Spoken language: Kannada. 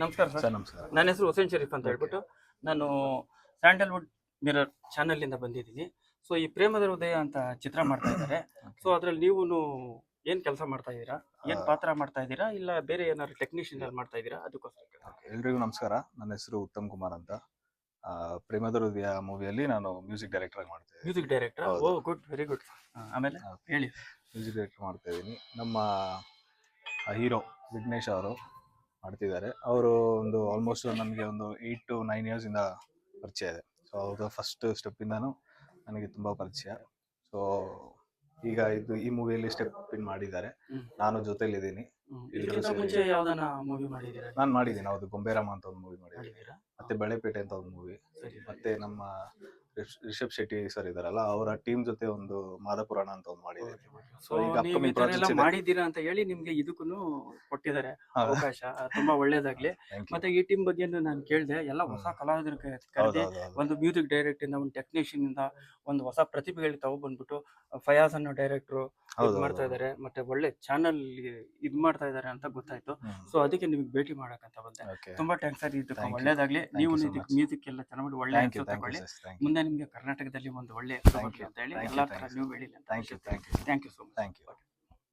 ನಮಸ್ಕಾರ ಸರ್. ನಮಸ್ಕಾರ. ನನ್ನ ಹೆಸರು ಹುಸೇನ್ ಶರೀಫ್ ಅಂತ ಹೇಳ್ಬಿಟ್ಟು ನಾನು ಸ್ಯಾಂಡಲ್ವುಡ್ ಮಿರರ್ ಚಾನಲ್ ಇಂದ ಬಂದಿದ್ದೀನಿ. ಸೊ ಈ ಪ್ರೇಮದ ಹೃದಯ ಅಂತ ಚಿತ್ರ ಮಾಡ್ತಾ ಇದ್ದಾರೆ. ಸೊ ಅದ್ರಲ್ಲಿ ನೀವು ಏನ್ ಕೆಲಸ ಮಾಡ್ತಾ ಇದ್ದೀರಾ, ಏನ್ ಪಾತ್ರ ಮಾಡ್ತಾ ಇದ್ದೀರಾ, ಇಲ್ಲ ಬೇರೆ ಏನಾದ್ರು ಟೆಕ್ನಿಷಿಯನ್ ಅಲ್ಲಿ ಮಾಡ್ತಾ ಇದ್ದೀರಾ? ಅದಕ್ಕೋಸ್ಕರ ಎಲ್ರಿಗೂ ನಮಸ್ಕಾರ. ನನ್ನ ಹೆಸರು ಉತ್ತಮ್ ಕುಮಾರ್ ಅಂತ. ಪ್ರೇಮದ ಹೃದಯ ಮೂವಿಯಲ್ಲಿ ನಾನು ಮ್ಯೂಸಿಕ್ ಡೈರೆಕ್ಟರ್ ಆಗಿ ಮಾಡ್ತಾ ಇದ್ದೀನಿ. Music director. Oh good, very good. ಆಮೇಲೆ ಹೇಳಿ. ಮ್ಯೂಸಿಕ್ ಡೈರೆಕ್ಟರ್ ಮಾಡ್ತಾ ಇದ್ದೀನಿ. ನಮ್ಮ ಹೀರೋ ವಿಘ್ನೇಶ್ ಅವರು ಮಾಡ್ತಿದ್ದಾರೆ. ಅವರು ಒಂದು ಆಲ್ಮೋಸ್ಟ್ ನನಗೆ ಒಂದು 8 to 9 years ಇಂದ ಪರಿಚಯ ಇದೆ. ಸೊ ಅವ್ರದ್ದು ಫಸ್ಟ್ ಸ್ಟೆಪ್ಪಿಂದನೂ ನನಗೆ ತುಂಬ ಪರಿಚಯ. ಸೊ ಈಗ ಈ ಮೂವಿಯಲ್ಲಿ ಸ್ಟೆಪ್ ಇನ್ ಮಾಡಿದ್ದಾರೆ. ನಾನು ಜೊತೆಲಿದ್ದೀನಿ. ಮುಂಚೆ ಯಾವ್ದಾನ ಮೂವಿ ಮಾಡಿದ್ದೀರಾ? ನಾನು ಮಾಡಿದ್ದೀನಿ. ಹೌದು, ಗೊಂಬೇರಾಮ ಅಂತ ಒಂದು ಮೂವಿ ಮಾಡಿದ್ದೀನಿ. ಮತ್ತೆ ಬೆಳೆಪೇಟೆ ಅಂತ ಒಂದು ಮೂವಿ. ಮತ್ತೆ ನಮ್ಮ ರಿಷಬ್ ಶೆಟ್ಟಿ ಸರ್ ಇದಾರಲ್ಲ, ಅವರ ಟೀಮ್ ಜೊತೆ ಒಂದು ಮಾದಪುರಾಣ ಅಂತ ಒಂದು ಮಾಡಿದ್ದೀನಿ. ಸೊ ಈಗ ಮಾಡಿದ್ದೀರಾ ಅಂತ ಹೇಳಿ ನಿಮ್ಗೆ ಇದಕ್ಕೂ ಕೊಟ್ಟಿದ್ದಾರೆ ಅವಕಾಶ. ತುಂಬಾ ಒಳ್ಳೇದಾಗ್ಲಿ. ಮತ್ತೆ ಈ ಟೀಮ್ ಬಗ್ಗೆ ನಾನು ಕೇಳಿದೆ, ಎಲ್ಲ ಹೊಸ ಕಲಾವಿದರ ಕರೆದಿ ಒಂದು ಮ್ಯೂಸಿಕ್ ಡೈರೆಕ್ಟರ್ ಇಂದ, ಒಂದು ಟೆಕ್ನಿಷಿಯನ್ ಇಂದ ಒಂದು ಹೊಸ ಪ್ರತಿಭೆಗಳಿಗೆ ತಗೊಬಂದ್ಬಿಟ್ಟು ಫಯಾಜ್ ಅನ್ನೋ ಡೈರೆಕ್ಟರ್ ಮಾಡ್ತಾ ಇದಾರೆ. ಮತ್ತೆ ಒಳ್ಳೆ ಚಾನಲ್ ಇದ್ ಮಾಡ್ತಾ ಇದಾರೆ ಅಂತ ಗೊತ್ತಾಯ್ತು. ಸೊ ಅದಕ್ಕೆ ನಿಮ್ಗೆ ಭೇಟಿ ಮಾಡಕಂತ ಬಂದೆ. ತುಂಬಾ ಥ್ಯಾಂಕ್ಸ್ ಸರ್. ಇದಕ್ಕೆ ಒಳ್ಳೇದಾಗ್ಲಿ. ನೀವು ಮ್ಯೂಸಿಕ್ ಎಲ್ಲ ಚೆನ್ನಾಗಿ ಒಳ್ಳೆ ತಗೊಳ್ಳಿ. ಮುಂದೆ ನಿಮ್ಗೆ ಕರ್ನಾಟಕದಲ್ಲಿ ಒಂದು ಒಳ್ಳೆ ಹೆಸರು ಬರಲಿ ಅಂತ ಹೇಳಿ ಎಲ್ಲ ತರ ನೀವು ಬೆಳೀಲಿ ಅಂತ. Thank you so much. Thank you.